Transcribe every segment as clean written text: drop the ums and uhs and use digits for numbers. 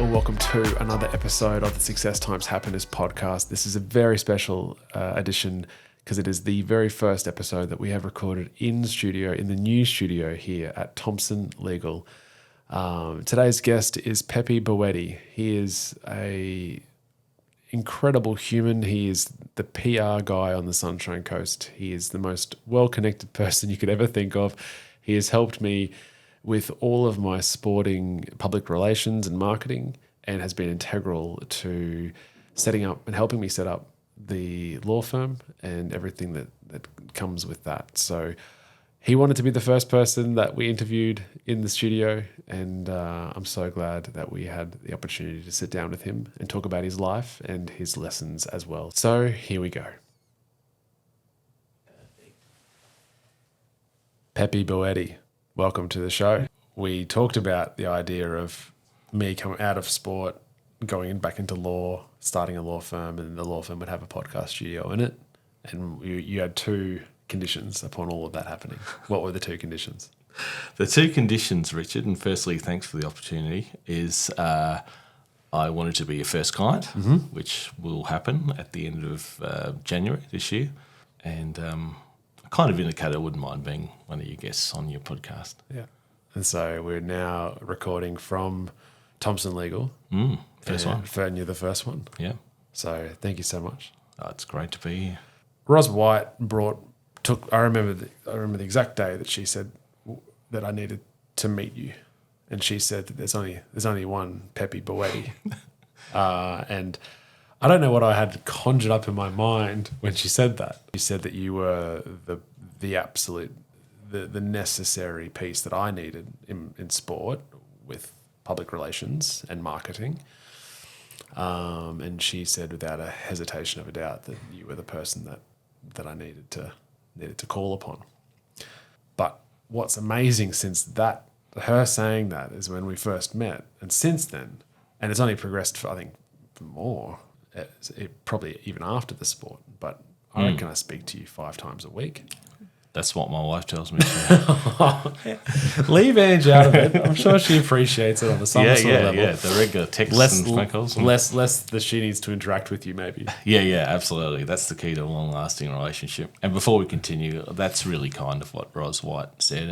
and welcome to another episode of the Success Times Happiness podcast. This is a very special edition because it is the very first episode that we have recorded in the new studio here at Thompson Legal. Today's guest is Peppi Bueti. He is a incredible human. He is the PR guy on the Sunshine Coast. He is the most well-connected person you could ever think of. He has helped me with all of my sporting public relations and marketing, and has been integral to setting up and helping me set up the law firm and everything that comes with that. So he wanted to be the first person that we interviewed in the studio, and I'm so glad that we had the opportunity to sit down with him and talk about his life and his lessons as well. So here we go. Peppi Bueti, welcome to the show. We talked about the idea of me coming out of sport, going back into law, starting a law firm, and the law firm would have a podcast studio in it. And you had two conditions upon all of that happening. What were the two conditions? The two conditions, Richard, and firstly, thanks for the opportunity, is I wanted to be your first client, which will happen at the end of January this year. And kind of indicated I wouldn't mind being one of your guests on your podcast. Yeah. And so we're now recording from Thompson Legal. First one. And you're the first one. Yeah. So thank you so much. Oh, it's great to be here. Ros White I remember the exact day that she said that I needed to meet you. And she said that there's only one Peppi Bueti. And I don't know what I had conjured up in my mind when she said that. You said that you were the absolute, the necessary piece that I needed in sport with public relations and marketing. And she said without a hesitation of a doubt that you were the person that I needed to call upon. But what's amazing since that, her saying that, is when we first met. And since then, and it's only progressed for, I think, more, probably even after the sport, but I reckon I speak to you 5 times a week. That's what my wife tells me. Leave Ange out of it. I'm sure she appreciates it on some sort of level. Yeah, the regular texts and phone calls. Less that she needs to interact with you, maybe. Yeah, absolutely. That's the key to a long-lasting relationship. And before we continue, that's really kind of what Ros White said,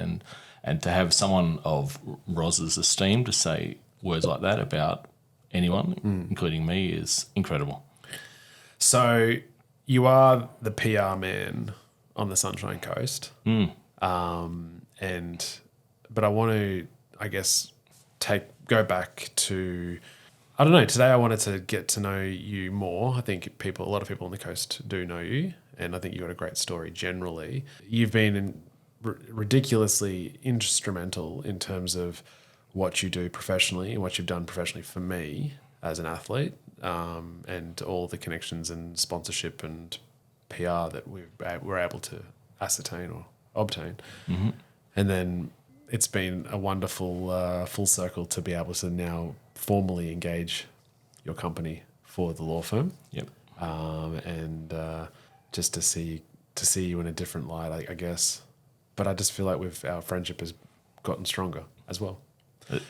and to have someone of Ros's esteem to say words like that about anyone, including me, is incredible. So you are the PR man on the Sunshine Coast. But I want to, I guess, go back to, I don't know, today I wanted to get to know you more. I think a lot of people on the coast do know you, and I think you've got a great story generally. You've been ridiculously instrumental in terms of what you do professionally and what you've done professionally for me as an athlete, and all the connections and sponsorship and PR that we're able to ascertain or obtain. And then it's been a wonderful full circle to be able to now formally engage your company for the law firm. Yep. And just to see you in a different light, I guess. But I just feel like our friendship has gotten stronger as well.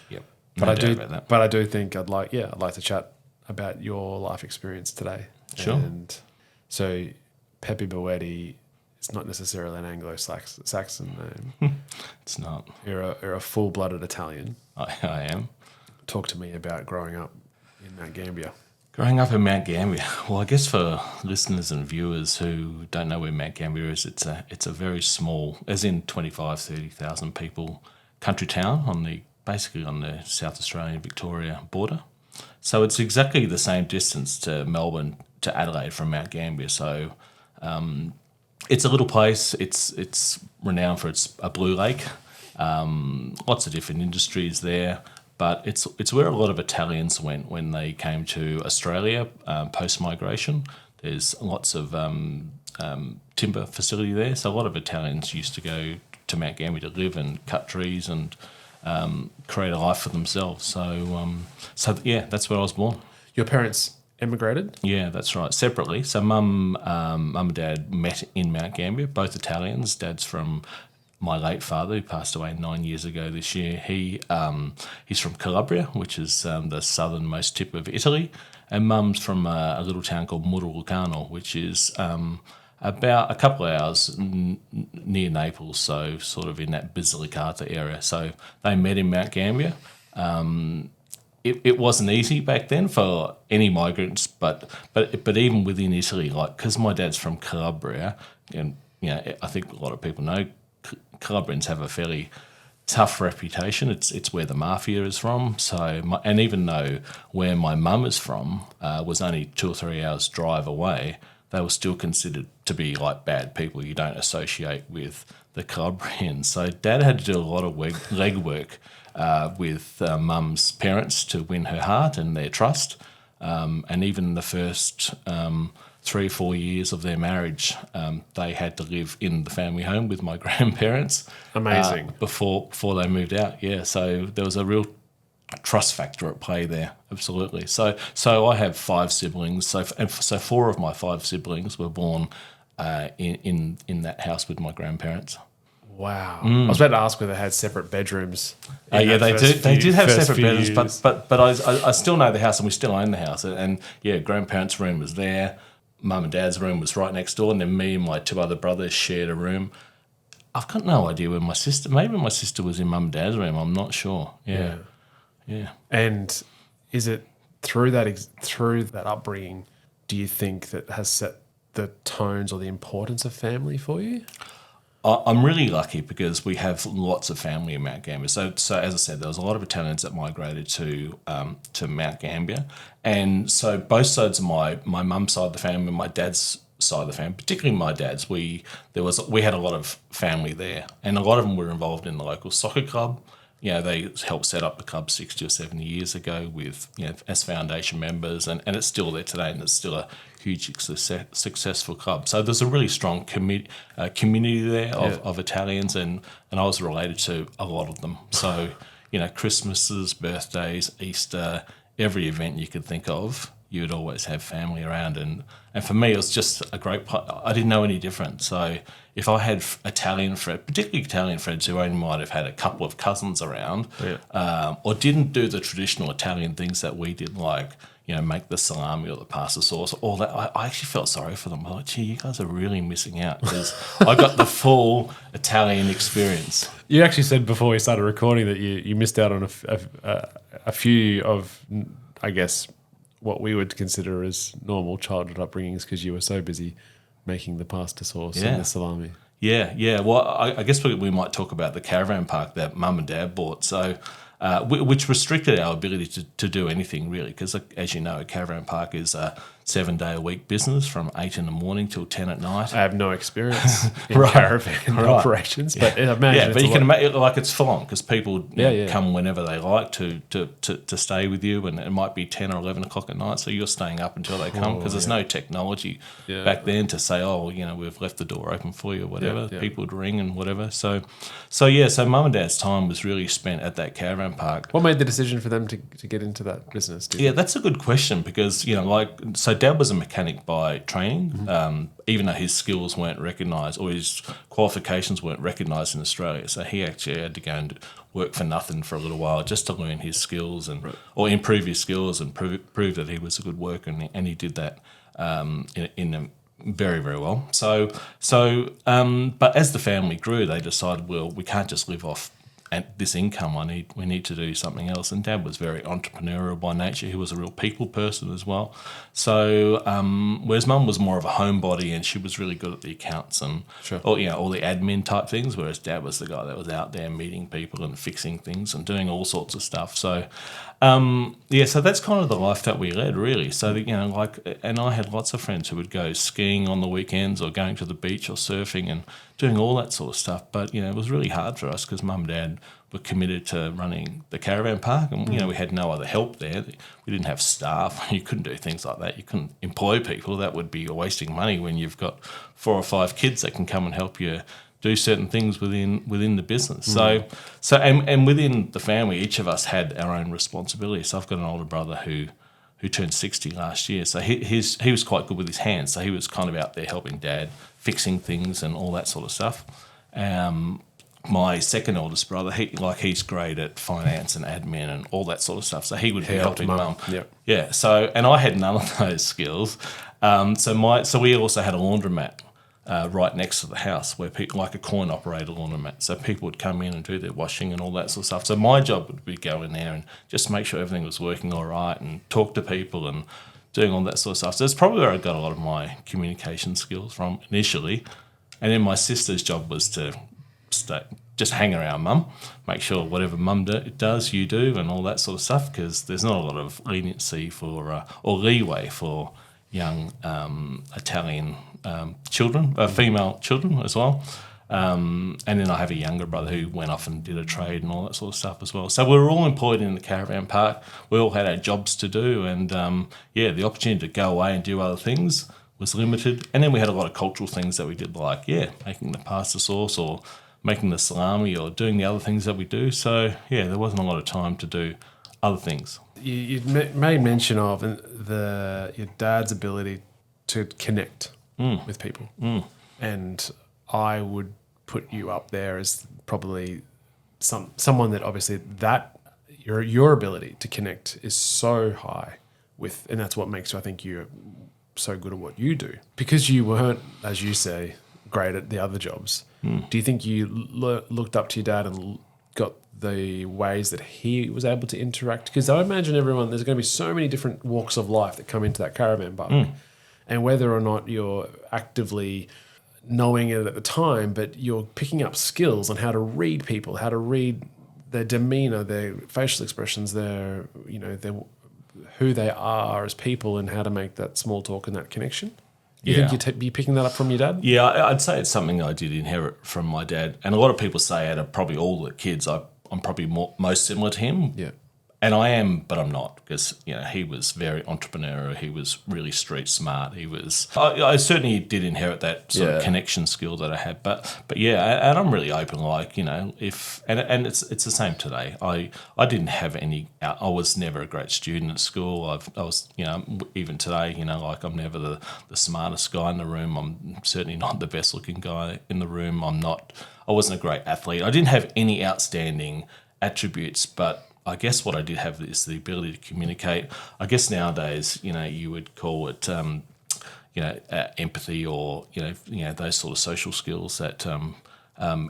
Yep. But I do think I'd like to chat about your life experience today. Sure. And so Peppi Bueti is not necessarily an Anglo-Saxon name. It's not. You're a full-blooded Italian. I am. Talk to me about growing up in Mount Gambier. Growing up in Mount Gambier, well, I guess for listeners and viewers who don't know where Mount Gambier is, it's a very small, as in 30,000 people, country town basically on the South Australian-Victoria border. So it's exactly the same distance to Melbourne to Adelaide from Mount Gambier. So it's a little place. It's renowned for a blue lake. Lots of different industries there. But it's where a lot of Italians went when they came to Australia post-migration. There's lots of timber facility there. So a lot of Italians used to go to Mount Gambier to live and cut trees and create a life for themselves. So that's where I was born. Your parents emigrated? Yeah, that's right. Separately. So mum and dad met in Mount Gambier, both Italians. Dad's from my late father, who passed away 9 years ago this year, he's from Calabria, which is the southernmost tip of Italy, and Mum's from a little town called Murrulcano, which is about a couple of hours near Naples, so sort of in that Basilicata area. So they met in Mount Gambier. It wasn't easy back then for any migrants, but even within Italy, like, because my dad's from Calabria, and I think a lot of people know Calabrians have a fairly tough reputation. It's where the mafia is from. So, and even though where my mum is from was only 2 or 3 hours drive away, they were still considered to be like bad people. You don't associate with the Calabrians. So Dad had to do a lot of legwork with Mum's parents to win her heart and their trust. And even the first 3 or 4 years of their marriage, they had to live in the family home with my grandparents. Amazing. Before they moved out, yeah. So there was a real trust factor at play there, absolutely. So I have 5 siblings. So 4 of my 5 siblings were born in that house with my grandparents. Wow. I was about to ask whether they had separate bedrooms. Yeah, they do. They did have separate bedrooms, but I still know the house, and we still own the house. And yeah, grandparents' room was there. Mum and Dad's room was right next door, and then me and my 2 other brothers shared a room. I've got no idea where my sister. Maybe my sister was in Mum and Dad's room. I'm not sure. Yeah. And is it through that upbringing, do you think that has set the tones or the importance of family for you? I'm really lucky because we have lots of family in Mount Gambier. So as I said, there was a lot of Italians that migrated to Mount Gambier, and so both sides of my mum's side of the family and my dad's side of the family, particularly my dad's, we had a lot of family there, and a lot of them were involved in the local soccer club. They helped set up the club 60 or 70 years ago with as foundation members, and it's still there today, and it's still a huge successful club. So there's a really strong community there of Italians, and I was related to a lot of them. So, Christmases, birthdays, Easter, every event you could think of, you would always have family around. And for me, it was just a great I didn't know any different. So if I had Italian friends, particularly Italian friends who only might have had a couple of cousins around, or didn't do the traditional Italian things that we did, like, make the salami or the pasta sauce, all that, I actually felt sorry for them. I was like, gee, you guys are really missing out, because I got the full Italian experience. You actually said before we started recording that you missed out on a few of, I guess, what we would consider as normal childhood upbringings, because you were so busy making the pasta sauce and the salami. Yeah. Well, I guess we might talk about the caravan park that Mum and Dad bought. So, which restricted our ability to do anything really, because as you know, a caravan park is a 7-day-a-week business from 8 in the morning till 10 at night. I have no experience in caravan operations, but I imagine but you can imagine, like, it's full on, because people come whenever they like to stay with you, and it might be 10 or 11 o'clock at night, so you're staying up until they come, because there's no technology back then to say, we've left the door open for you or whatever. People would ring and whatever. So Mum and Dad's time was really spent at that caravan park. What made the decision for them to get into that business? That's a good question, because so Dad was a mechanic by training, even though his skills weren't recognised, or his qualifications weren't recognised in Australia. So he actually had to go and work for nothing for a little while just to learn his skills or improve his skills and prove that he was a good worker, and he did that in very, very well. So but as the family grew, they decided, well, we can't just live off this income. We need to do something else. And Dad was very entrepreneurial by nature. He was a real people person as well. So whereas Mum was more of a homebody, and she was really good at the accounts and all the admin type things, whereas Dad was the guy that was out there meeting people and fixing things and doing all sorts of stuff. So so that's kind of the life that we led, really. So and I had lots of friends who would go skiing on the weekends, or going to the beach, or surfing, and doing all that sort of stuff. But it was really hard for us, because Mum and Dad were committed to running the caravan park, and we had no other help there. We didn't have staff. You couldn't do things like that. You couldn't employ people. That would be wasting money when you've got 4 or 5 kids that can come and help you do certain things within the business. So within the family, each of us had our own responsibility. So I've got an older brother who turned 60 last year. So he was quite good with his hands. So he was kind of out there helping Dad, fixing things and all that sort of stuff. my second oldest brother, he's great at finance and admin and all that sort of stuff. So he would be helping mum. Yep. Yeah. So, and I had none of those skills. So we also had a laundromat right next to the house where people, like a coin operator laundromat. So people would come in and do their washing and all that sort of stuff. So my job would be go in there and just make sure everything was working all right and talk to people and doing all that sort of stuff. So that's probably where I got a lot of my communication skills from initially. And then my sister's job was to just hang around mum, make sure whatever mum does, you do, and all that sort of stuff, because there's not a lot of leniency for or leeway for young Italian children, female children as well. And then I have a younger brother who went off and did a trade and all that sort of stuff as well. So we were all employed in the caravan park. We all had our jobs to do, and the opportunity to go away and do other things was limited. And then we had a lot of cultural things that we did, like making the pasta sauce or making the salami or doing the other things that we do. So there wasn't a lot of time to do other things. You made mention of your dad's ability to connect with people, and I would put you up there as probably someone that obviously that your ability to connect is so high with, and that's what makes I think you're so good at what you do, because you weren't, as you say, great at the other jobs. Do you think you looked up to your dad and got the ways that he was able to interact? Because I imagine there's going to be so many different walks of life that come into that caravan park, and whether or not you're actively knowing it at the time, but you're picking up skills on how to read people, how to read their demeanor, their facial expressions, their who they are as people, and how to make that small talk and that connection. You think you'd be picking that up from your dad? Yeah, I'd say it's something I did inherit from my dad. And a lot of people say out of probably all the kids, I'm probably most similar to him. Yeah. And I am, but I'm not, because he was very entrepreneurial. He was really street smart. I certainly did inherit that sort of connection skill that I had. But and I'm really open. Like if and it's the same today. I didn't have any. I was never a great student at school. I was even today. Like I'm never the smartest guy in the room. I'm certainly not the best looking guy in the room. I wasn't a great athlete. I didn't have any outstanding attributes, but I guess what I did have is the ability to communicate. I guess nowadays, you would call it, empathy, or those sort of social skills. That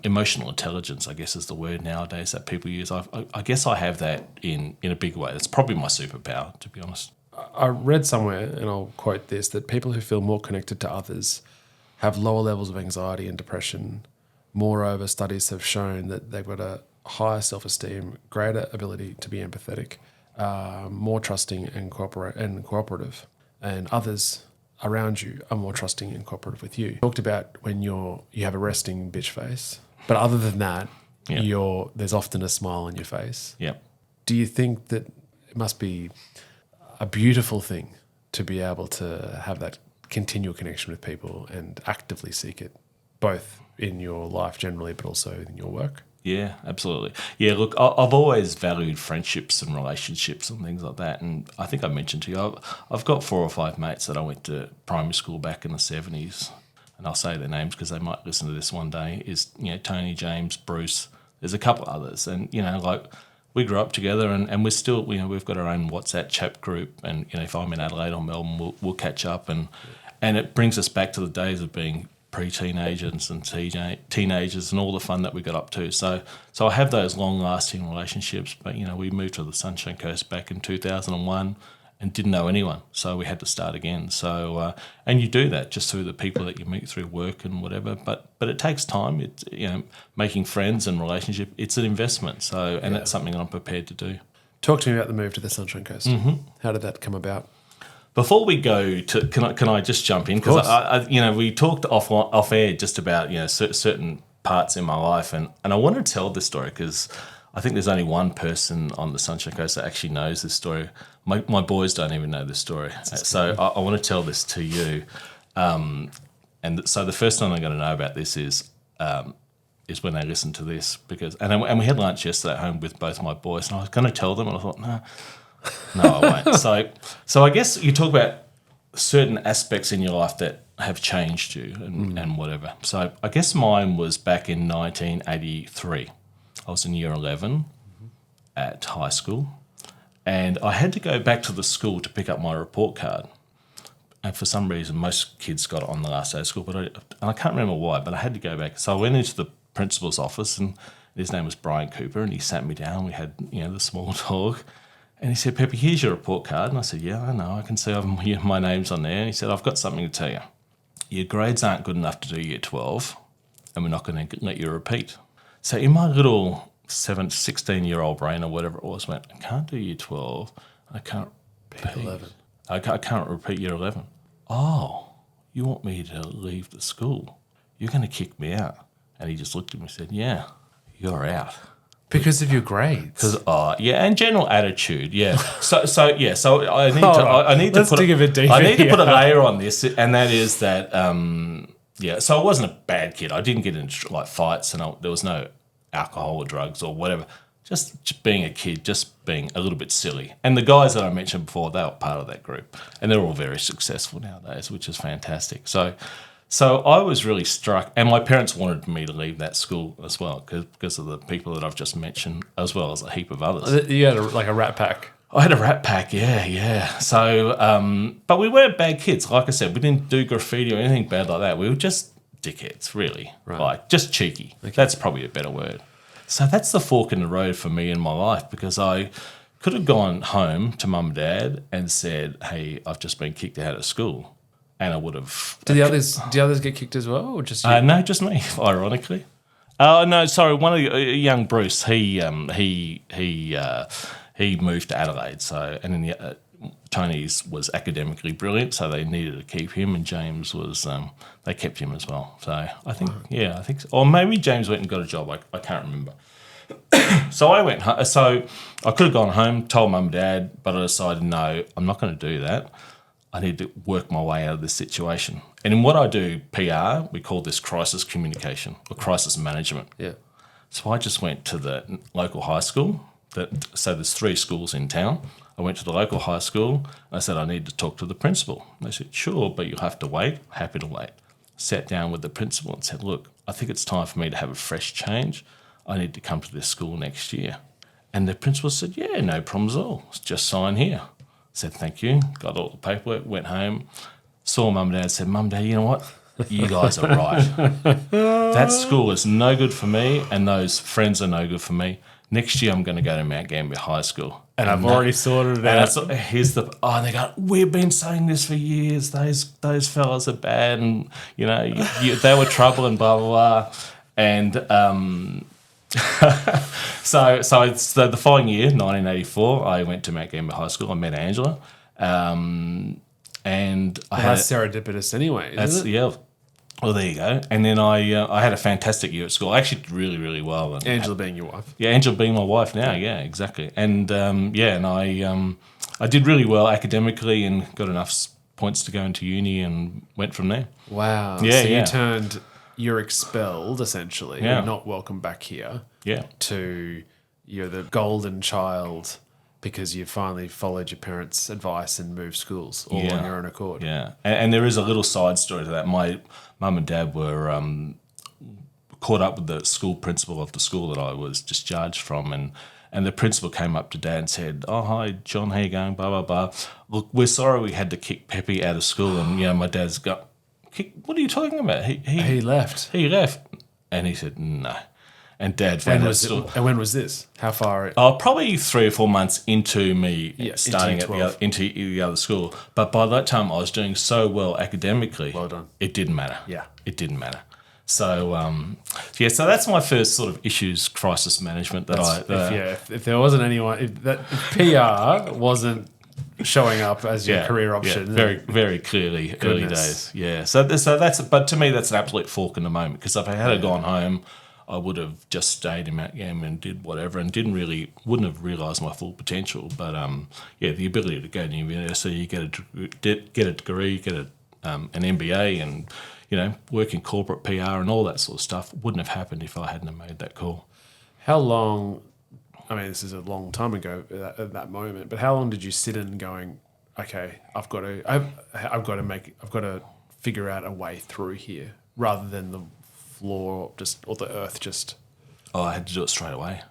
emotional intelligence, I guess, is the word nowadays that people use. I guess I have that in a big way. That's probably my superpower, to be honest. I read somewhere, and I'll quote this, that people who feel more connected to others have lower levels of anxiety and depression. Moreover, studies have shown that they've got a higher self-esteem, greater ability to be empathetic, more trusting and cooperative, and others around you are more trusting and cooperative with you. You talked about when you have a resting bitch face, but other than that, there's often a smile on your face. Yeah. Do you think that it must be a beautiful thing to be able to have that continual connection with people and actively seek it, both in your life generally, but also in your work? Yeah, absolutely. Yeah, look, I've always valued friendships and relationships and things like that. And I think I mentioned to you, I've got 4 or 5 mates that I went to primary school back in the 70s. And I'll say their names because they might listen to this one day, is, Tony, James, Bruce. There's a couple others. And, we grew up together and we're still, we've got our own WhatsApp chat group. And, if I'm in Adelaide or Melbourne, we'll catch up. And it brings us back to the days of being pre-teenagers and teenagers and all the fun that we got up to. So I have those long-lasting relationships, but, we moved to the Sunshine Coast back in 2001 and didn't know anyone, so we had to start again. So, and you do that just through the people that you meet through work and whatever, but it takes time. It's, making friends and relationship, it's an investment. So, and that's something I'm prepared to do. Talk to me about the move to the Sunshine Coast. Mm-hmm. How did that come about? Before we go to, can I just jump in? Because I we talked off air just about certain parts in my life, and I want to tell this story because I think there's only one person on the Sunshine Coast that actually knows this story. My boys don't even know this story, so I want to tell this to you. And so the first time they're going to know about this is when they listen to this, and we had lunch yesterday at home with both my boys, and I was going to tell them, and I thought no, I won't. So I guess you talk about certain aspects in your life that have changed you and whatever. So I guess mine was back in 1983. I was in year 11 at high school, and I had to go back to the school to pick up my report card. And for some reason, most kids got it on the last day of school, but I can't remember why, but I had to go back. So I went into the principal's office, and his name was Brian Cooper, and he sat me down. We had, the small talk. And he said, Peppi, here's your report card. And I said, yeah, I know. I can see my name's on there. And he said, I've got something to tell you. Your grades aren't good enough to do year 12, and we're not going to let you repeat. So in my little 16-year-old brain or whatever it was, went, I can't do year 12. I can't repeat 11. I can't repeat year 11. Oh, you want me to leave the school? You're going to kick me out. And he just looked at me and said, yeah, you're out. Because of your grades. And general attitude, yeah. So I need to put a layer on this, and that is that, So I wasn't a bad kid. I didn't get into like fights, and there was no alcohol or drugs or whatever. Just being a kid, just being a little bit silly. And the guys that I mentioned before, they were part of that group, and they're all very successful nowadays, which is fantastic. So I was really struck, and my parents wanted me to leave that school as well because of the people that I've just mentioned, as well as a heap of others. You had a rat pack. I had a rat pack, yeah. So, but we weren't bad kids. Like I said, we didn't do graffiti or anything bad like that. We were just dickheads, really. Right. Like, just cheeky. Okay. That's probably a better word. So that's the fork in the road for me in my life, because I could have gone home to mum and dad and said, hey, I've just been kicked out of school. And I would have. Do the others get kicked as well, or just you? No, just me. Ironically, no, sorry. One of the young Bruce, he moved to Adelaide. So, and then Tony's was academically brilliant, so they needed to keep him. And James was, they kept him as well. So I think, or maybe James went and got a job. I can't remember. So I went. So I could have gone home, told mum and dad, but I decided no, I'm not going to do that. I need to work my way out of this situation. And in what I do, PR, we call this crisis communication or crisis management. Yeah. So I just went to the local high school. So there's 3 schools in town. I went to the local high school. And I said, I need to talk to the principal. They said, sure, but you'll have to wait. Happy to wait. Sat down with the principal and said, look, I think it's time for me to have a fresh change. I need to come to this school next year. And the principal said, yeah, no problems at all. Just sign here. Said thank you, got all the paperwork, went home, saw mum and dad, said, Mum, Dad, you know what? You guys are right. That school is no good for me, and those friends are no good for me. Next year I'm going to go to Mount Gambier High School. And I've already sorted it out. They go, we've been saying this for years. Those fellas are bad, and they were trouble and blah blah blah. And so the following year, 1984, I went to Mount Gambier High School. I met Angela, and that's serendipitous anyway, isn't it? Yeah. Well, there you go. And then I had a fantastic year at school. I actually did really, really well. And Angela being your wife. Yeah, Angela being my wife now. Yeah, exactly. And I did really well academically and got enough points to go into uni and went from there. Wow. Yeah, so you're expelled essentially. Yeah. You're not welcome back here. Yeah. You're the golden child because you finally followed your parents' advice and moved schools all on your own accord. Yeah. And there is a little side story to that. My mum and dad were caught up with the school principal of the school that I was discharged from, and the principal came up to Dad and said, oh, hi, John, how you going, blah, blah, blah. Look, we're sorry we had to kick Peppi out of school. And, my dad's got, what are you talking about? He left. He left. And he said, no. And Dad found And when was this? How far? Probably 3 or 4 months into me starting into the other school. But by that time, I was doing so well academically. Well done. It didn't matter. Yeah. It didn't matter. So, so that's my first sort of issues crisis management if there wasn't anyone, if PR wasn't showing up as your career option. Very, very clearly, early days. Yeah. So that's, but to me, that's an absolute fork in the moment, because if I had gone home, I would have just stayed in Mount Gambier and did whatever, and wouldn't have realised my full potential. But the ability to go to university, get a degree, get an MBA, and work in corporate PR and all that sort of stuff wouldn't have happened if I hadn't have made that call. How long? I mean, this is a long time ago at that moment. But how long did you sit in going, okay, I've got to figure out a way through here rather than the floor or the earth just? Oh, I had to do it straight away.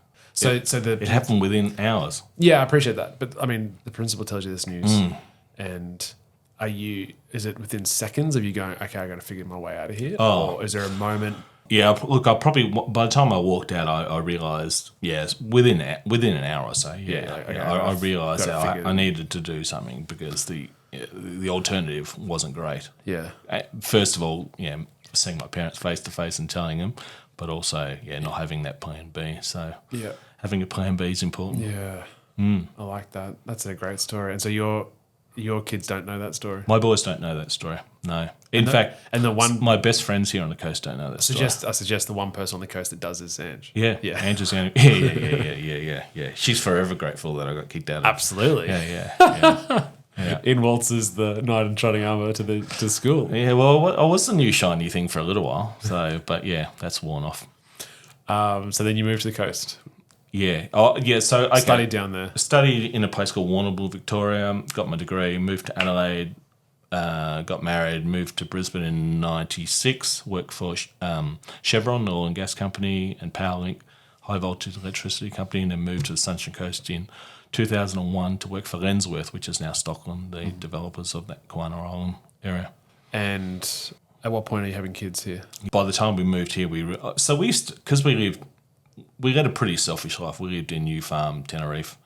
It happened within hours. Yeah, I appreciate that. But I mean, the principal tells you this news, and is it within seconds of you going, okay, I got to figure my way out of here? Oh. Or is there a moment? Yeah, look, by the time I walked out, I realised, within an hour or so, I realised that I needed to do something because the alternative wasn't great. Yeah. First of all, seeing my parents face to face and telling them, but also, not having that plan B. So having a plan B is important. Yeah. I like that. That's a great story. And so your kids don't know that story? My boys don't know that story, no. In fact, my best friends here on the coast don't know that story. I suggest the one person on the coast that does is Ange. Yeah. Ange's going to... Yeah. She's forever grateful that I got kicked out of. Absolutely. Yeah. In waltzes the knight in shining armour to school. Yeah, well, I was the new shiny thing for a little while. So, but that's worn off. So then you moved to the coast. Yeah. Oh, yeah. So I studied down there. Studied in a place called Warrnambool, Victoria. Got my degree. Moved to Adelaide. Got married. Moved to Brisbane in '96. Worked for Chevron, the oil and gas company, and Powerlink, high voltage electricity company, and then moved to the Sunshine Coast in 2001 to work for Lensworth, which is now Stockland, the developers of that Kawana Island area. And at what point are you having kids here? By the time we moved here, we led a pretty selfish life. We lived in New Farm, Tenerife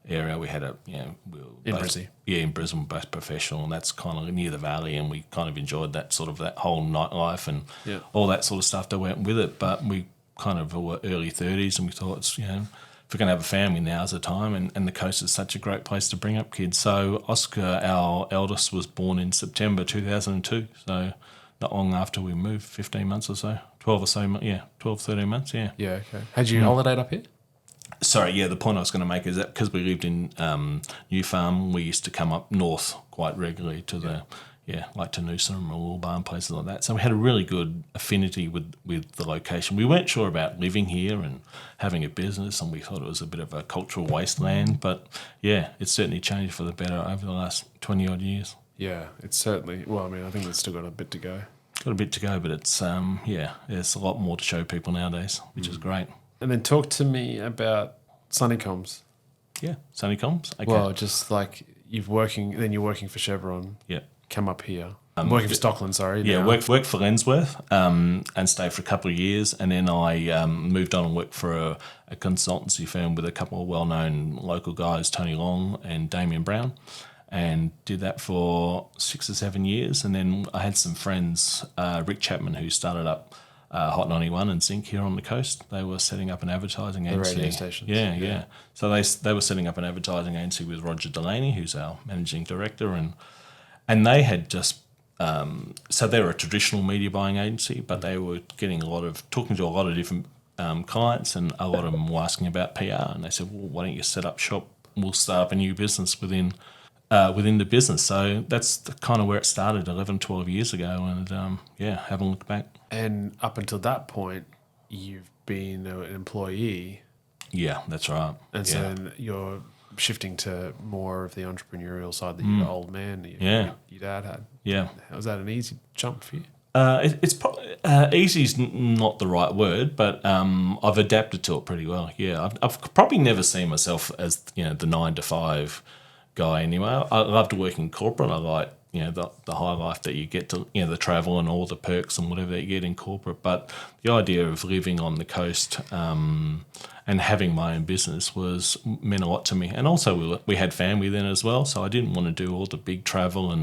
area. We had in Brisbane. Yeah, in Brisbane, we're both professional, and that's kind of near the valley, and we kind of enjoyed that whole nightlife and all that sort of stuff that went with it. But we kind of were early 30s, and we thought, if we're going to have a family, now's the time, and the coast is such a great place to bring up kids. So Oscar, our eldest, was born in September 2002, so not long after we moved, 15 months or so, 12 or so, 12, 13 months, Yeah, okay. Had you holidayed up here? Sorry, the point I was going to make is that because we lived in New Farm, we used to come up north quite regularly to like to Noosa and Mooloolaba and places like that. So we had a really good affinity with the location. We weren't sure about living here and having a business, and we thought it was a bit of a cultural wasteland. But it's certainly changed for the better over the last 20-odd years. Yeah, it's certainly... Well, I mean, I think it's still got a bit to go. Got a bit to go, but it's, there's a lot more to show people nowadays, which is great. And then talk to me about Sunnycoms. Yeah, Sunnycoms. Okay. Well, just like you're working for Chevron. Yeah. Come up here. I'm working for Stockland, sorry. Yeah, worked for Lensworth and stayed for a couple of years, and then I moved on and worked for a consultancy firm with a couple of well-known local guys, Tony Long and Damien Brown, and did that for 6 or 7 years. And then I had some friends, Rick Chapman, who started up Hot 91 and Zinc here on the coast. They were setting up an advertising agency. The radio stations. Yeah. So they were setting up an advertising agency with Roger Delaney, who's our managing director, and they had just so they were a traditional media buying agency, but they were talking to a lot of different clients, and a lot of them were asking about PR, and they said, well, why don't you set up shop? We'll start up a new business within the business. So that's kind of where it started 11, 12 years ago, and haven't looked back. And up until that point, you've been an employee. Yeah, that's right. And so then you're shifting to more of the entrepreneurial side that your old man, your dad had. Yeah. Was that an easy jump for you? It's probably easy is not the right word, but I've adapted to it pretty well. Yeah, I've probably never seen myself as the 9 to 5 guy anyway. I love to work in corporate. I like the high life that you get to the travel and all the perks and whatever that you get in corporate. But the idea of living on the coast and having my own business meant a lot to me. And also we had family then as well, so I didn't want to do all the big travel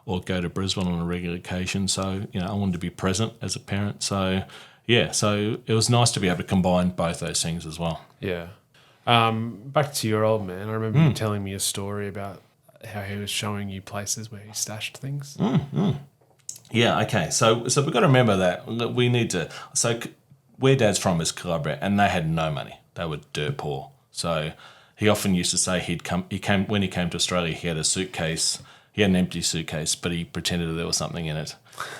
or go to Brisbane on a regular occasion. So I wanted to be present as a parent. So so it was nice to be able to combine both those things as well. Yeah. Back to your old man. I remember you telling me a story about how he was showing you places where he stashed things. Yeah, okay. So we've got to remember that we need to... So where Dad's from is Calabria, and they had no money. They were dirt poor. So he often used to say when he came to Australia, he had a suitcase. He had an empty suitcase, but he pretended that there was something in it.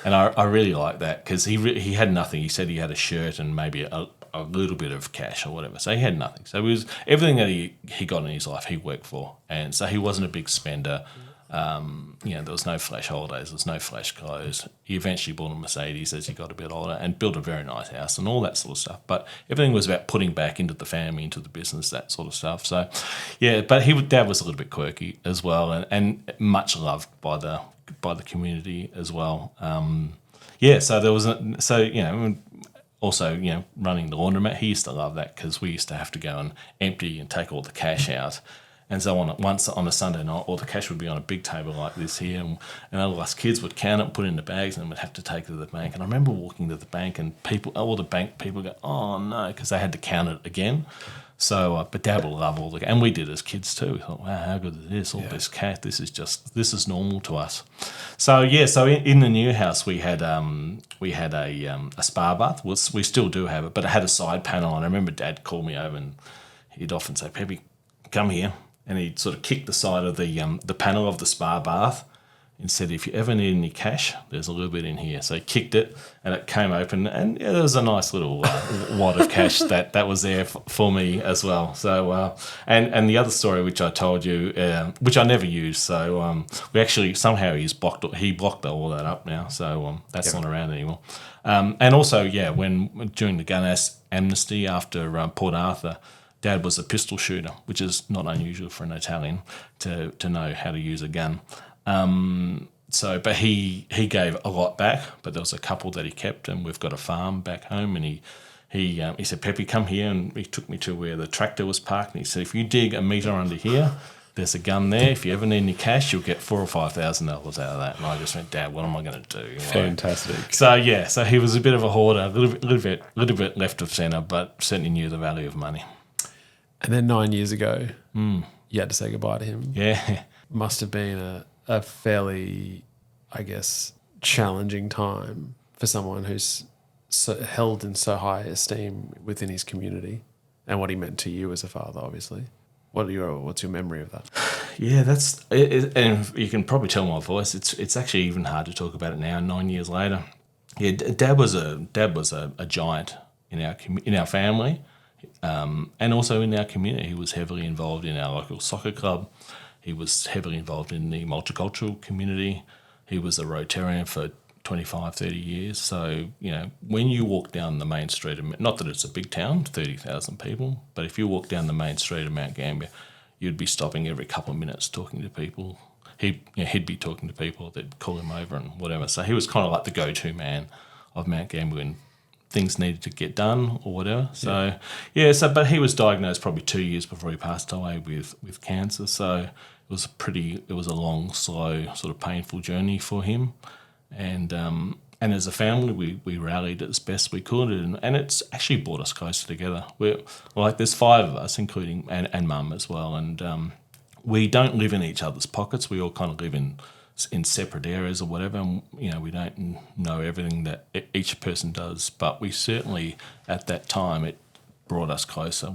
And I really like that because he had nothing. He said he had a shirt and maybe a little bit of cash or whatever. So he had nothing. So it was everything that he got in his life he worked for. And so he wasn't a big spender. There was no flash holidays, there was no flash clothes. He eventually bought a Mercedes as he got a bit older and built a very nice house and all that sort of stuff. But everything was about putting back into the family, into the business, that sort of stuff. So, yeah, but Dad was a little bit quirky as well, and much loved by the community as well. So there was also, running the laundromat, he used to love that because we used to have to go and empty and take all the cash out. And so once on a Sunday night, all the cash would be on a big table like this here, and all us kids would count it, put it in the bags, and we'd have to take it to the bank. And I remember walking to the bank, and all the bank people go, "Oh no," because they had to count it again. So, but Dad will love all and we did as kids too. We thought, wow, how good is this? All this cash, this is normal to us. So in the new house we had a spa bath. We still do have it, but it had a side panel. And I remember Dad called me over, and he'd often say, "Peppi, come here," and he'd sort of kick the side of the panel of the spa bath and said, "If you ever need any cash, there's a little bit in here." So he kicked it, and it came open, and there was a nice little wad of cash that was there for me as well. So and the other story which I told you, which I never used, so we actually somehow he blocked all that up now, so that's not around anymore. And also, when during the gun amnesty after Port Arthur, Dad was a pistol shooter, which is not unusual for an Italian to know how to use a gun. But he gave a lot back, but there was a couple that he kept, and we've got a farm back home, and he said, "Peppi, come here," and he took me to where the tractor was parked, and he said, "If you dig a metre under here, there's a gun there. If you ever need any cash, you'll get $4,000 or $5,000 out of that." And I just went, "Dad, what am I going to do?" Fantastic. So he was a bit of a hoarder, a little bit left of centre, but certainly knew the value of money. And then 9 years ago, you had to say goodbye to him. Yeah. Must have been a fairly, I guess, challenging time for someone who's held in so high esteem within his community, and what he meant to you as a father, obviously. What's your memory of that? Yeah, that's it, and you can probably tell my voice. It's actually even hard to talk about it now, 9 years later. Yeah, Dad was a giant in our family, and also in our community. He was heavily involved in our local soccer club. He was heavily involved in the multicultural community. He was a Rotarian for 25, 30 years. So, when you walk down the main street, not that it's a big town, 30,000 people, but if you walk down the main street of Mount Gambier, you'd be stopping every couple of minutes talking to people. He'd be talking to people, they'd call him over and whatever. So he was kind of like the go-to man of Mount Gambier when things needed to get done or whatever. So, but he was diagnosed probably 2 years before he passed away with cancer. So it was a long, slow, sort of painful journey for him. And as a family, we rallied as best we could, and it's actually brought us closer together. There's 5 of us, including and Mum as well, and we don't live in each other's pockets. We all kind of live in separate areas or whatever, and we don't know everything that each person does. But we certainly, at that time, it brought us closer.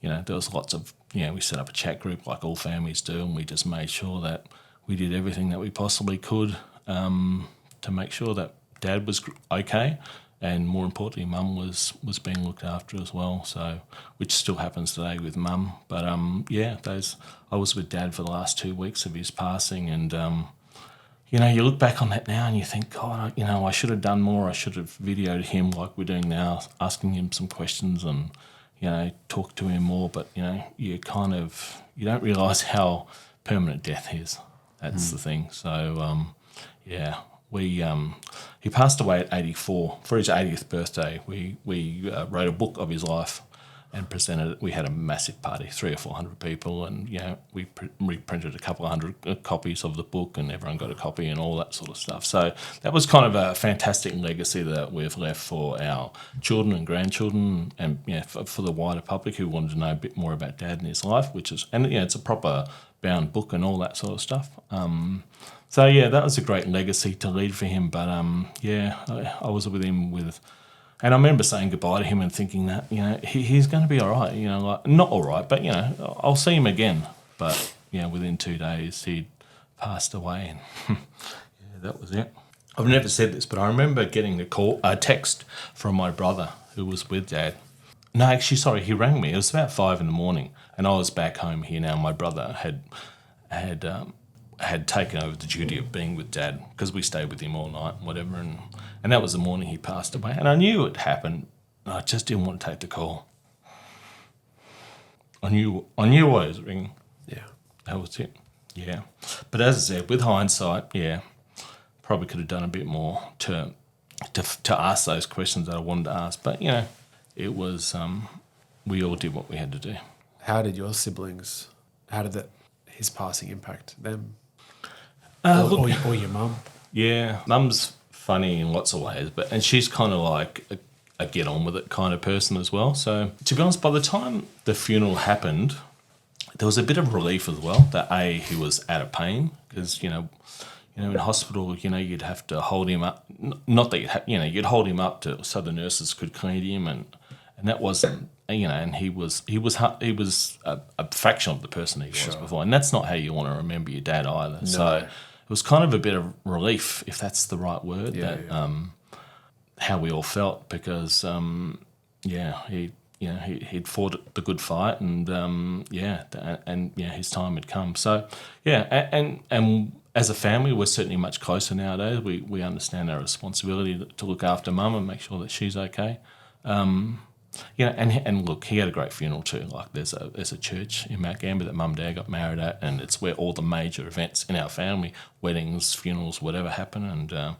There was lots of we set up a chat group like all families do, and we just made sure that we did everything that we possibly could to make sure that Dad was okay, and more importantly, Mum was being looked after as well. So, which still happens today with Mum. But I was with Dad for the last 2 weeks of his passing, and you look back on that now and you think, God, I should have done more. I should have videoed him like we're doing now, asking him some questions and talk to him more. But you don't realise how permanent death is. That's the thing. So he passed away at 84 for his 80th birthday. We wrote a book of his life and presented it. We had a massive party, 300 or 400 people, and we reprinted a couple of hundred copies of the book, and everyone got a copy and all that sort of stuff. So that was kind of a fantastic legacy that we've left for our children and grandchildren, and for the wider public who wanted to know a bit more about Dad and his life, it's a proper bound book and all that sort of stuff. That was a great legacy to leave for him. But I was with him and I remember saying goodbye to him and thinking that he's going to be all right. Not all right, but I'll see him again. But within 2 days he'd passed away, and that was it. I've never said this, but I remember getting a text from my brother who was with Dad. No, actually, sorry, he rang me. It was about 5 a.m, and I was back home here now. My brother had had taken over the duty of being with Dad because we stayed with him all night and whatever. And that was the morning he passed away. And I knew it happened. I just didn't want to take the call. I knew why he was ringing. Yeah. That was it. Yeah. But as I said, with hindsight, yeah, probably could have done a bit more to ask those questions that I wanted to ask. But, it was, we all did what we had to do. How did your siblings, his passing impact them? Or your mum? Yeah, Mum's funny in lots of ways, and she's kind of like a get on with it kind of person as well. So to be honest, by the time the funeral happened, there was a bit of relief as well that he was out of pain because in hospital you'd have to hold him up. Not that you'd hold him up so the nurses could clean him, and that wasn't and he was a fraction of the person he was before, and that's not how you want to remember your dad either. No. So it was kind of a bit of relief, if that's the right word, how we all felt because he'd fought the good fight and his time had come. So and as a family we're certainly much closer nowadays. We understand our responsibility to look after Mum and make sure that she's okay. And look, he had a great funeral too. Like there's a church in Mount Gambier that Mum and Dad got married at, and it's where all the major events in our family, weddings, funerals, whatever, happen. And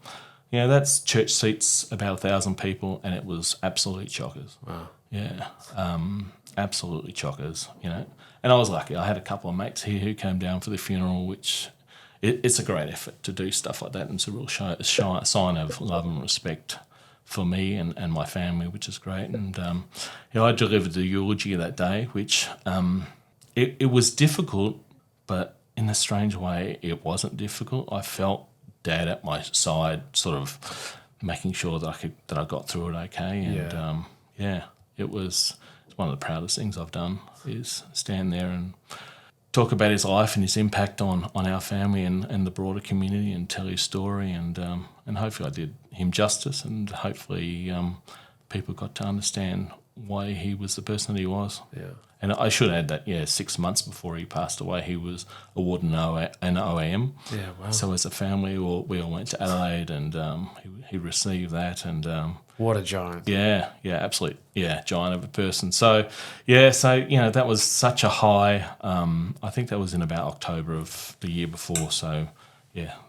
that's church seats about 1,000 people, and it was absolutely chockers. Wow. Yeah, absolutely chockers. And I was lucky. I had a couple of mates here who came down for the funeral, which it's a great effort to do stuff like that, and it's a real sign of love and respect for me and my family, which is great. And I delivered the eulogy that day, which it was difficult, but in a strange way, it wasn't difficult. I felt Dad at my side, sort of making sure that I got through it okay. And it's one of the proudest things I've done is stand there and talk about his life and his impact on our family and the broader community and tell his story and hopefully I did him justice and hopefully people got to understand why he was the person that he was. Yeah. And I should add that, 6 months before he passed away, he was awarded an OAM. Yeah, wow. So as a family, we all went to Adelaide and he received that. And what a giant. Yeah, absolutely. Yeah, giant of a person. So that was such a high. I think that was in about October of the year before. So,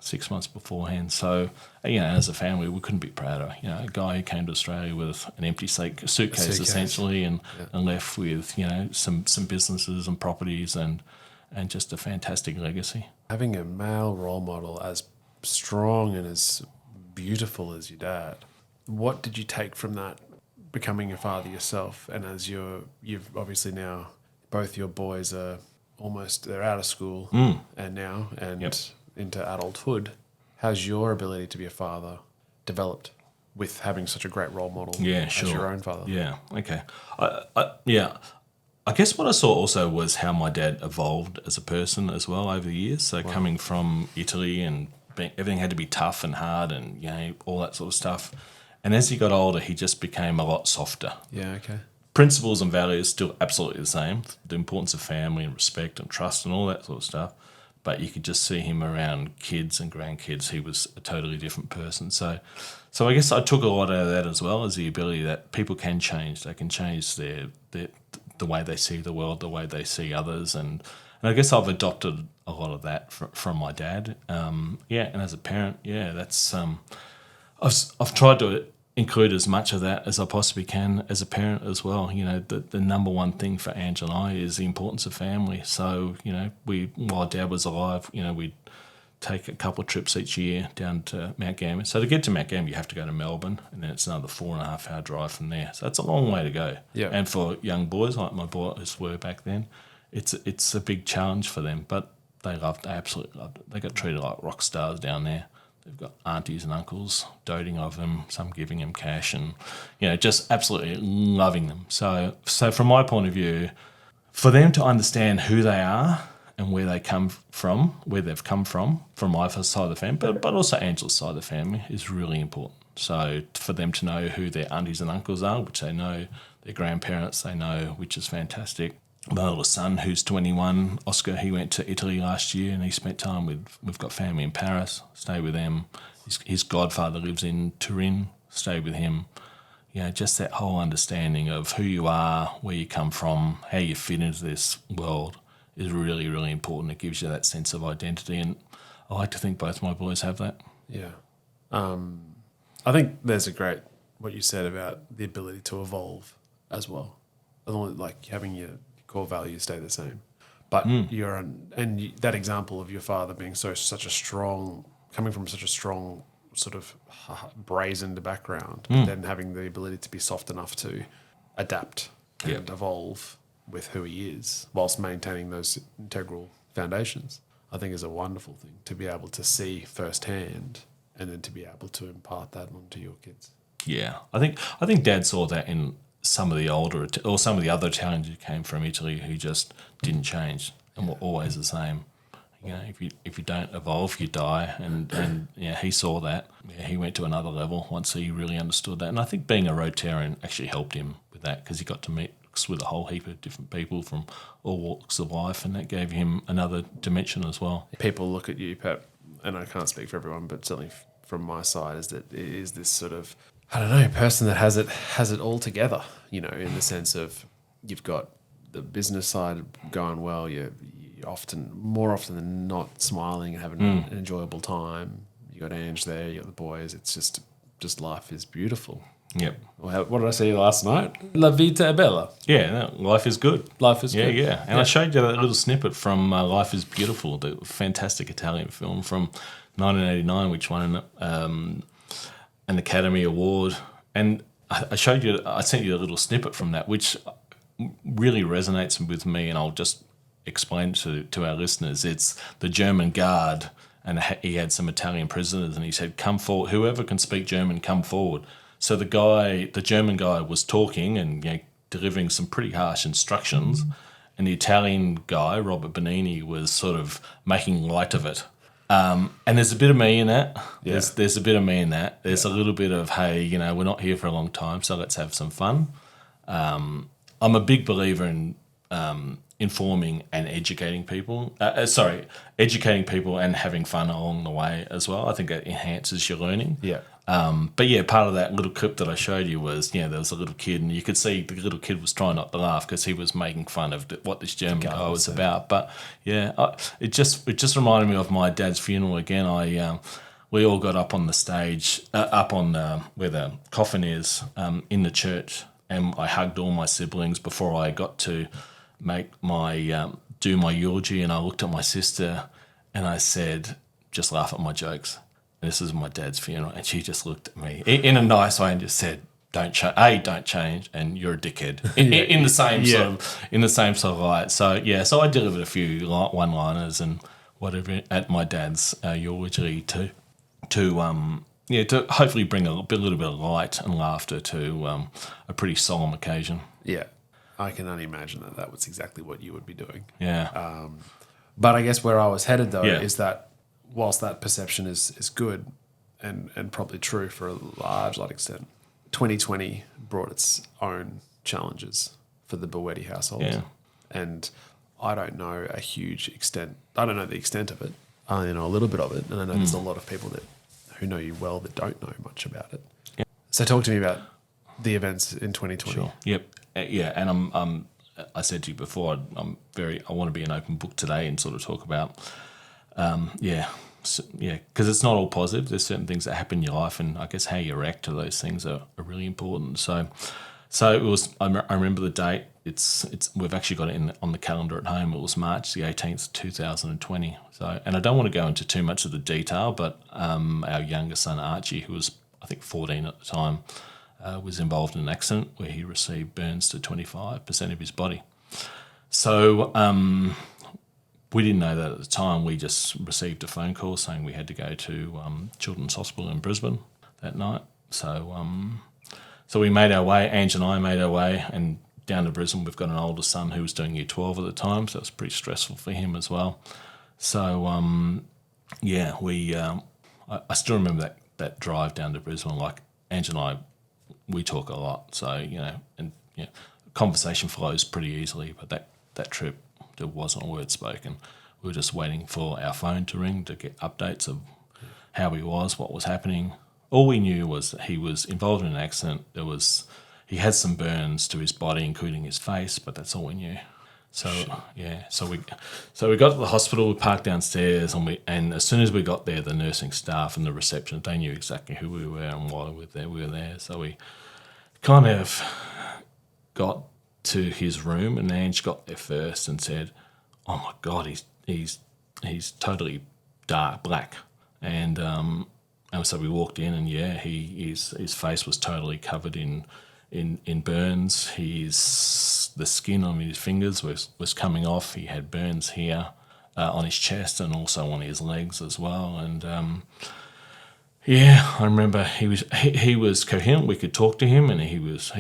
6 months beforehand. So, as a family, we couldn't be prouder. A guy who came to Australia with an empty suitcase essentially and left with, some businesses and properties and just a fantastic legacy. Having a male role model as strong and as beautiful as your dad, what did you take from that, becoming a father yourself? And as you've obviously now, both your boys are they're out of school and into adulthood. How's your ability to be a father developed with having such a great role model as your own father? Yeah, okay. I guess what I saw also was how my dad evolved as a person as well over the years. So coming from Italy and everything had to be tough and hard and, all that sort of stuff. And as he got older, he just became a lot softer. Yeah, okay. Principles and values still absolutely the same. The importance of family and respect and trust and all that sort of stuff. But you could just see him around kids and grandkids. He was a totally different person. So I guess I took a lot out of that as well, as the ability that people can change. They can change the way they see the world, the way they see others. And I guess I've adopted a lot of that from my dad. And as a parent, that's I've tried to include as much of that as I possibly can as a parent as well. The number one thing for Ange and I is the importance of family. So, while Dad was alive, we'd take a couple of trips each year down to Mount Gambier. So to get to Mount Gambier, you have to go to Melbourne, and then it's another 4.5 hour drive from there. So it's a long way to go. Yeah. And for young boys like my boys were back then, it's a big challenge for them. But they absolutely loved it. They got treated like rock stars down there. They've got aunties and uncles doting of them, some giving them cash and, just absolutely loving them. So from my point of view, for them to understand who they are and where they've come from my side of the family, but also Angela's side of the family is really important. So for them to know who their aunties and uncles are, which they know, their grandparents they know, which is fantastic. my oldest son, who's 21, Oscar, he went to Italy last year and he spent time we've got family in Paris, stayed with them. His godfather lives in Turin, stayed with him. Just that whole understanding of who you are, where you come from, how you fit into this world is really, really important. It gives you that sense of identity, and I like to think both my boys have that. Yeah. I think there's what you said about the ability to evolve as well. Like having your core values stay the same. But that example of your father being such a strong, coming from such a strong sort of brazened background, but then having the ability to be soft enough to adapt and evolve with who he is whilst maintaining those integral foundations, I think is a wonderful thing to be able to see firsthand and then to be able to impart that onto your kids. Yeah, I think Dad saw that in some of the older or some of the other Italians who came from Italy who just didn't change and were always the same. If you don't evolve, you die, and he saw that. He went to another level once he really understood that, and I think being a Rotarian actually helped him with that because he got to meet with a whole heap of different people from all walks of life, and that gave him another dimension as well. People look at you, Pep, and I can't speak for everyone, but certainly from my side, is that it is this sort of, I don't know, person that has it all together, in the sense of you've got the business side going well, you're more often than not smiling and having an enjoyable time. You got Ange there, you got the boys. It's just life is beautiful. Yep. What did I say last night? La vita è bella. Yeah, no, life is good. Life is good. Yeah. And I showed you that little snippet from Life is Beautiful, the fantastic Italian film from 1989, which won an Academy Award. And I sent you a little snippet from that, which really resonates with me, and I'll just explain to our listeners. It's the German guard, and he had some Italian prisoners, and he said, "Come forward, whoever can speak German, come forward." So the German guy was talking and delivering some pretty harsh instructions, and the Italian guy, Robert Benigni, was sort of making light of it. And there's a bit of me in that. Yeah. There's a bit of me in that. There's a little bit of, hey, we're not here for a long time, so let's have some fun. I'm a big believer in informing and educating people. Educating people and having fun along the way as well. I think that enhances your learning. Yeah. But part of that little clip that I showed you was, there was a little kid, and you could see the little kid was trying not to laugh because he was making fun of what this German guy was about. But it just reminded me of my dad's funeral again. We all got up on the stage, up on where the coffin is, in the church, and I hugged all my siblings before I got to make do my eulogy, and I looked at my sister and I said, "Just laugh at my jokes. This is my dad's funeral." And she just looked at me in a nice way and just said, don't change, and you're a dickhead. In the same sort of light. So I delivered a few one-liners and whatever at my dad's eulogy to hopefully bring a little bit of light and laughter to a pretty solemn occasion. Yeah, I can only imagine that was exactly what you would be doing. Yeah. But I guess where I was headed though is that whilst that perception is good and probably true for a large extent, 2020 brought its own challenges for the Bueti household. Yeah. And I don't know a huge extent. I don't know the extent of it. I only know a little bit of it. And I know there's a lot of people who know you well that don't know much about it. Yeah. So talk to me about the events in 2020. Sure. Yep. And I said to you before, I want to be an open book today and sort of talk about because it's not all positive. There's certain things that happen in your life, and I guess how you react to those things are really important. So it was. I remember the date. We've actually got it on the calendar at home. It was March the 18th, 2020. So, and I don't want to go into too much of the detail, but our younger son Archie, who was I think 14 at the time, was involved in an accident where he received burns to 25% of his body. So. We didn't know that at the time. We just received a phone call saying we had to go to Children's Hospital in Brisbane that night. So we made our way, Ange and I made our way, and down to Brisbane. We've got an older son who was doing year 12 at the time, so it was pretty stressful for him as well. So, I still remember that drive down to Brisbane. Like, Ange and I, we talk a lot, so, conversation flows pretty easily, but that trip, there wasn't a word spoken. We were just waiting for our phone to ring to get updates of how he was, what was happening. All we knew was that he was involved in an accident. He had some burns to his body, including his face, but that's all we knew. So so we got to the hospital. We parked downstairs, and as soon as we got there, the nursing staff and the reception, they knew exactly who we were and why we were there. So we kind of got to his room, and Ange got there first and said, "Oh my God, he's totally dark black." And so we walked in, and his face was totally covered in burns. The skin on his fingers was coming off. He had burns here on his chest and also on his legs as well. And I remember he was coherent. We could talk to him, and he was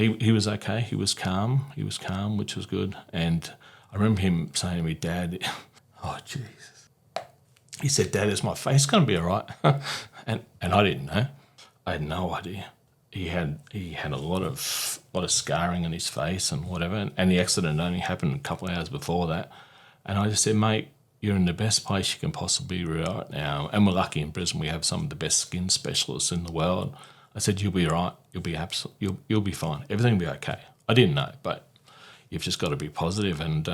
okay. He was calm. Which was good. And I remember him saying to me, "Dad," oh Jesus, he said, "Dad, is my face going to be all right?" and I didn't know. I had no idea. He had a lot of scarring on his face and whatever, and the accident only happened a couple of hours before that. And I just said, "Mate, you're in the best place you can possibly be right now, and we're lucky in Brisbane. We have some of the best skin specialists in the world." I said, "You'll be right. You'll be fine. Everything will be okay." I didn't know, but you've just got to be positive. And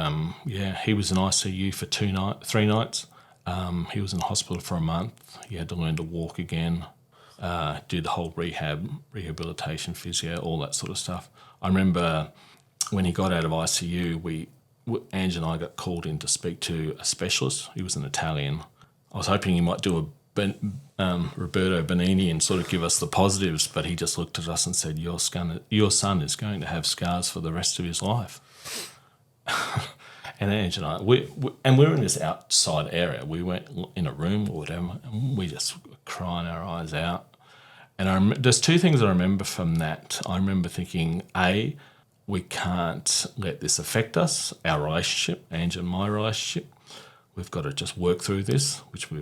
he was in ICU for 3 nights. He was in hospital for a month. He had to learn to walk again. Do the whole rehabilitation, physio, all that sort of stuff. I remember when he got out of ICU, Ange and I got called in to speak to a specialist. He was an Italian. I was hoping he might do a Roberto Benigni and sort of give us the positives, but he just looked at us and said, your son is going to have scars for the rest of his life. And Ange and I, we were in this outside area. We weren't in a room or whatever, and we just were crying our eyes out. And there's 2 things I remember from that. I remember thinking, A, we can't let this affect us, our relationship, Ange and my relationship. We've got to just work through this, which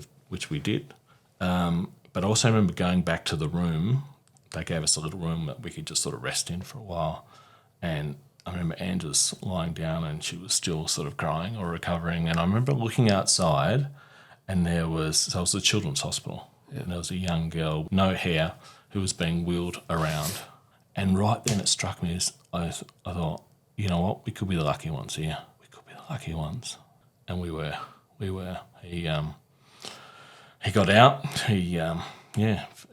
we did. But I also remember going back to the room. They gave us a little room that we could just sort of rest in for a while. And I remember Ange was lying down and she was still sort of crying or recovering. And I remember looking outside, and there was a children's hospital. Yeah. And there was a young girl, no hair, who was being wheeled around. And right then it struck me as I thought, you know what, we could be the lucky ones here. We could be the lucky ones. And we were. He got out.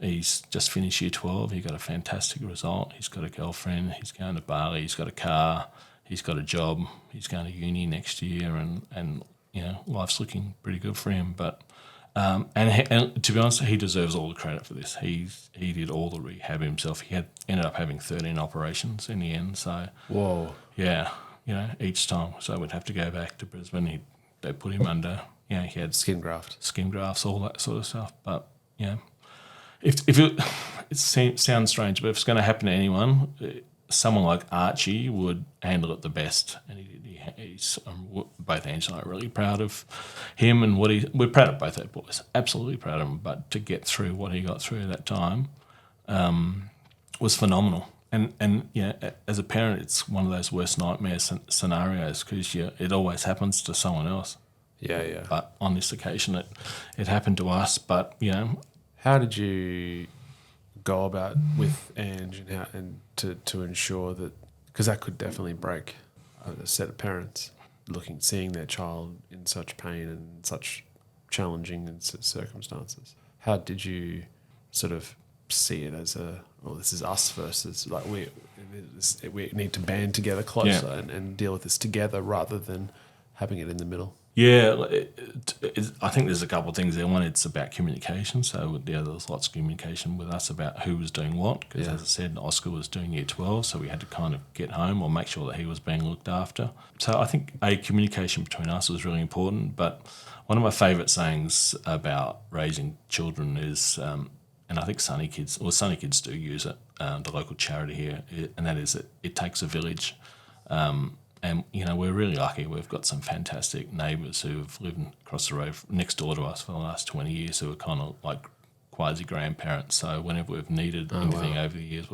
He's just finished year 12. He got a fantastic result. He's got a girlfriend. He's going to Bali. He's got a car. He's got a job. He's going to uni next year, and life's looking pretty good for him. But and to be honest, he deserves all the credit for this. He did all the rehab himself. He ended up having 13 operations in the end. So whoa, yeah, each time. So we'd have to go back to Brisbane. They put him under. He had skin grafts, all that sort of stuff. But if it sounds strange, but if it's going to happen to anyone, someone like Archie would handle it the best. And he's both Ange and I are really proud of him and we're proud of both our boys, absolutely proud of him. But to get through what he got through that time was phenomenal. And as a parent, it's one of those worst nightmare scenarios because it always happens to someone else. Yeah. But on this occasion, it happened to us. But how did you go about with Ange and to ensure that, because that could definitely break a set of parents seeing their child in such pain and such challenging circumstances. How did you sort of see it as this is us versus like we need to band together closer and deal with this together rather than having it in the middle? Yeah, I think there's a couple of things there. One, it's about communication. So there was lots of communication with us about who was doing what. Because as I said, Oscar was doing year 12, so we had to kind of get home or make sure that he was being looked after. So I think communication between us was really important. But one of my favourite sayings about raising children is, and I think Sunny Kids do use it, the local charity here, and that is it takes a village. And, we're really lucky. We've got some fantastic neighbours who have lived across the road next door to us for the last 20 years who are kind of like quasi-grandparents. So whenever we've needed anything over the years,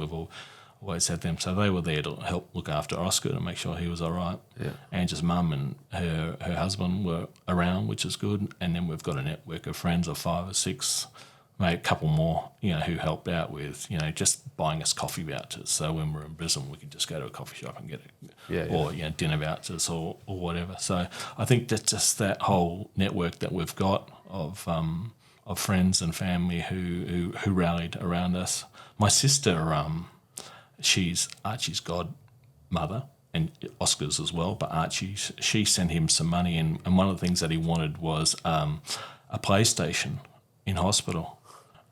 always had them. So they were there to help look after Oscar to make sure he was all right. Yeah. Angie's mum and her husband were around, which is good. And then we've got a network of friends of 5 or 6, maybe a couple more, who helped out with, just buying us coffee vouchers. So when we're in Brisbane, we could just go to a coffee shop and get it, or dinner vouchers or whatever. So I think that's just that whole network that we've got of friends and family who rallied around us. My sister, she's Archie's godmother and Oscar's as well, but Archie, she sent him some money, and one of the things that he wanted was a PlayStation in hospital.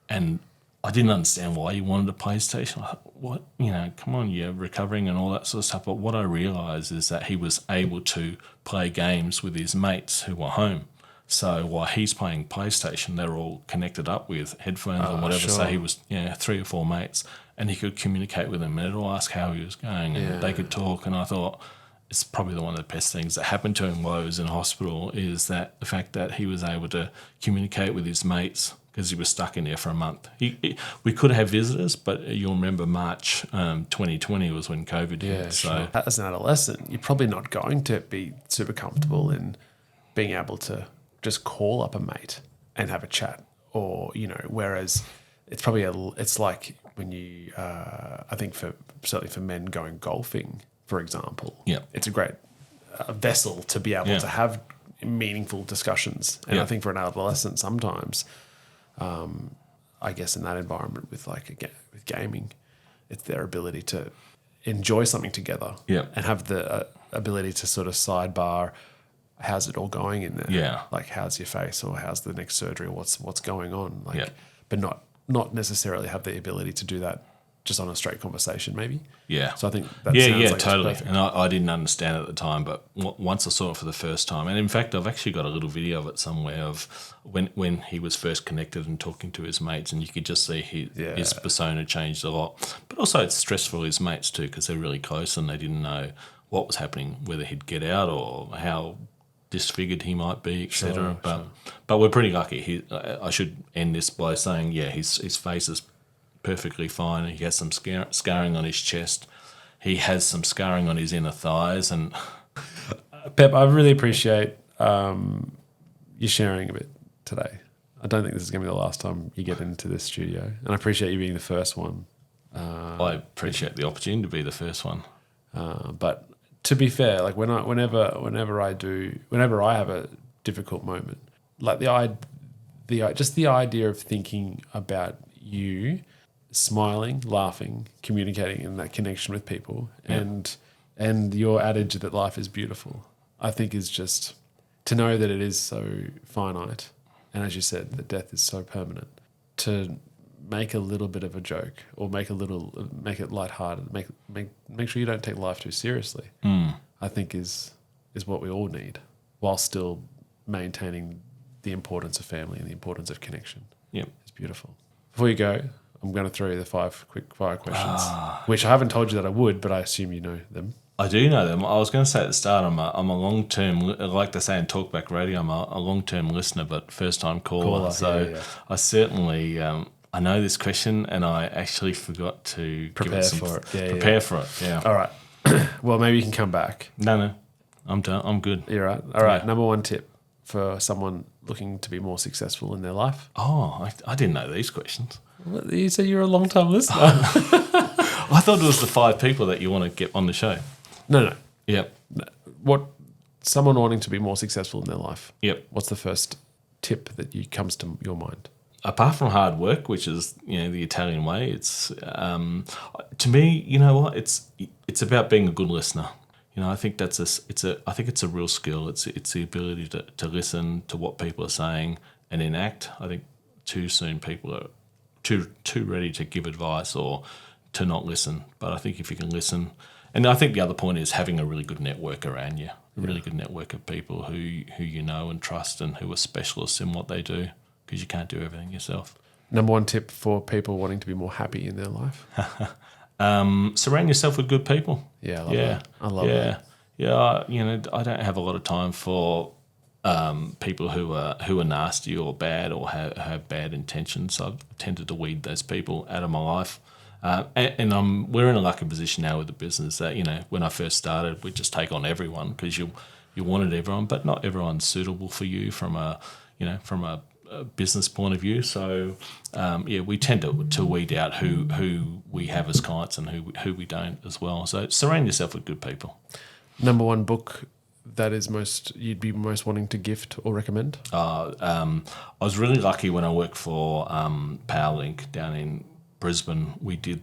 And I didn't understand why he wanted a PlayStation. I thought, what? Come on, you're recovering and all that sort of stuff. But what I realised is that he was able to play games with his mates who were home. So while he's playing PlayStation, they're all connected up with headphones or whatever. Sure. So he was 3 or 4 mates, and he could communicate with them, and they'd all ask how he was going, and they could talk. And I thought it's probably one of the best things that happened to him while he was in hospital is that the fact that he was able to communicate with his mates, because he was stuck in there for a month. We could have visitors, but you'll remember March 2020 was when COVID hit. So sure. As an adolescent, you're probably not going to be super comfortable in being able to just call up a mate and have a chat, or whereas it's probably it's like when you I think certainly for men going golfing, for example, it's a great vessel to be able to have meaningful discussions. And I think for an adolescent sometimes, I guess in that environment with with gaming, it's their ability to enjoy something together and have the ability to sort of sidebar, how's it all going in there? Yeah. Like, how's your face, or how's the next surgery, or what's going on? But not necessarily have the ability to do that just on a straight conversation, maybe. Yeah. So I think that sounds like totally. perfect. And I didn't understand it at the time, but once I saw it for the first time, and in fact, I've actually got a little video of it somewhere of when he was first connected and talking to his mates, and you could just see his persona changed a lot. But also it's stressful for his mates too, because they're really close and they didn't know what was happening, whether he'd get out or how disfigured he might be, etc. But we're pretty lucky. I should end this by saying, his face is perfectly fine. He has some scarring on his chest. He has some scarring on his inner thighs. And Pep, I really appreciate you sharing a bit today. I don't think this is going to be the last time you get into this studio, and I appreciate you being the first one. I appreciate the opportunity to be the first one. But to be fair, like whenever I have a difficult moment, like the idea of thinking about you smiling, laughing, communicating, and that connection with people, and your adage that life is beautiful, I think is just to know that it is so finite, and as you said, that death is so permanent. To make a little bit of a joke, or make it lighthearted, make sure you don't take life too seriously. I think is what we all need, while still maintaining the importance of family and the importance of connection. Yep, it's beautiful. Before you go, I'm going to throw you the 5 quick fire questions, which I haven't told you that I would, but I assume you know them. I do know them. I was going to say at the start, I'm a long-term, like they say in Talkback Radio, I'm a long-term listener, but first-time caller. I certainly, I know this question, and I actually forgot to prepare for it. Prepare for it, yeah. All right. Well, maybe you can come back. No, I'm done. I'm good. You're right. All right. Number 1 tip for someone looking to be more successful in their life. Oh, I didn't know these questions. Well, you said you're a long-time listener. I thought it was the 5 people that you want to get on the show. No. Yep. What someone wanting to be more successful in their life? Yep. What's the first tip that comes to your mind? Apart from hard work, which is the Italian way, it's to me, you know what? It's about being a good listener. I think I think it's a real skill. It's the ability to listen to what people are saying and enact. I think too soon people are too ready to give advice or to not listen. But I think if you can listen, and I think the other point is having a really good network around you, a really good network of people who you know and trust and who are specialists in what they do, because you can't do everything yourself. Number 1 tip for people wanting to be more happy in their life? Surround yourself with good people. Yeah, I love that. I love that. Yeah, I don't have a lot of time for people who are nasty or bad or have bad intentions. I've tended to weed those people out of my life. We're in a lucky position now with the business that, when I first started, we just take on everyone because you wanted everyone, but not everyone's suitable for you from a business point of view. So, we tend to weed out who we have as clients and who we don't as well. So surround yourself with good people. Number one book that is you'd be most wanting to gift or recommend? I was really lucky when I worked for Powerlink down in Brisbane. We did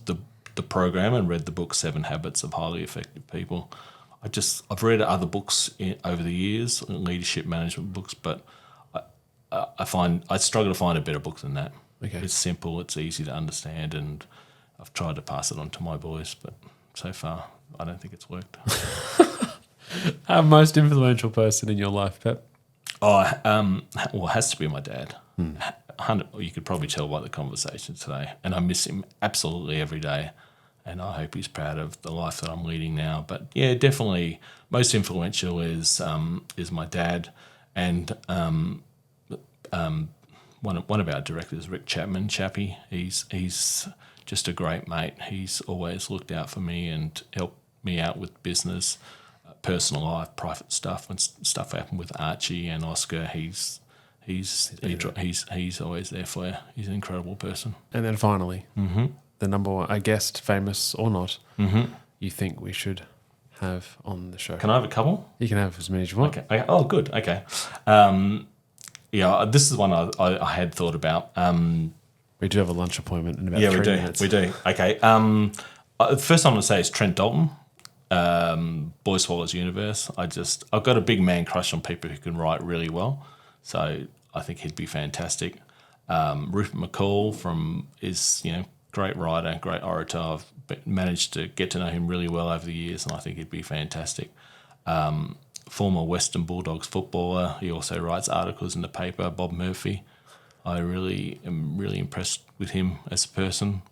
the program and read the book 7 Habits of Highly Effective People. I've read other books over the years, leadership management books, but I struggle to find a better book than that. Okay. It's simple, it's easy to understand, and I've tried to pass it on to my boys, but so far I don't think it's worked. Our most influential person in your life, Pep? It has to be my dad. You could probably tell by the conversation today, and I miss him absolutely every day, and I hope he's proud of the life that I'm leading now. But yeah, definitely most influential is my dad, and one of our directors, Rick Chapman, Chappie. He's just a great mate. He's always looked out for me and helped me out with business, personal life, private stuff. When stuff happened with Archie and Oscar, he's always there for you. He's an incredible person. And then finally, the number one, a guest, famous or not, you think we should have on the show? Can I have a couple? You can have as many as you want. Okay. Oh, good. Okay. This is one I had thought about. We do have a lunch appointment in about 3 minutes. We do. Okay. The first one I'm going to say is Trent Dalton, Boy Swallows Universe. I've got a big man crush on people who can write really well, so I think he'd be fantastic. Rupert McCall is great writer, great orator. I've managed to get to know him really well over the years, and I think he'd be fantastic. Former Western Bulldogs footballer. He also writes articles in the paper. Bob Murphy. I really am impressed with him as a person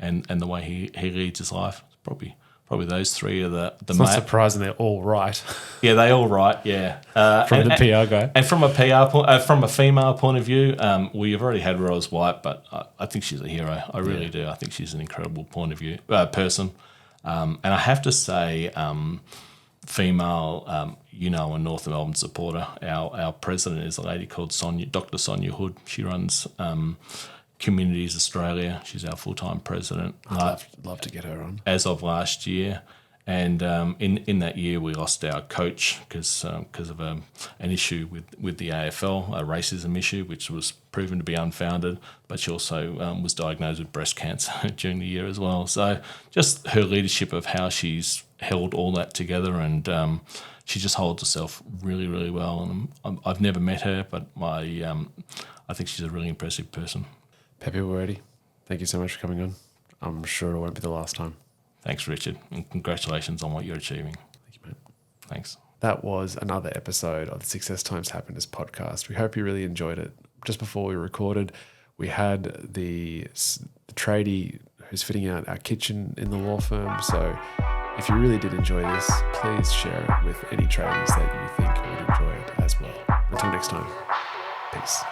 and the way he leads his life. Probably those three are the It's not surprising they're all right. Yeah, they all write. Yeah, from the PR guy. And from a from a female point of view, we've already had Rose White, but I think she's a hero. I really do. I think she's an incredible point of view person. And I have to say, female, a North Melbourne supporter. Our president is a lady called Dr. Sonia Hood. She runs Communities Australia. She's our full-time president. I'd love to get her on. As of last year. And in that year, we lost our coach because of an issue with the AFL, a racism issue, which was proven to be unfounded. But she also was diagnosed with breast cancer during the year as well. So just her leadership of how she's held all that together, and she just holds herself really, really well. And I've never met her, but I think she's a really impressive person. Peppi Bueti, thank you so much for coming on. I'm sure it won't be the last time. Thanks, Richard, and congratulations on what you're achieving. Thank you, mate. Thanks. That was another episode of the Success Times Happiness podcast. We hope you really enjoyed it. Just before we recorded, we had the tradie who's fitting out our kitchen in the law firm. So if you really did enjoy this, please share it with any tradies that you think would enjoy it as well. Until next time, peace.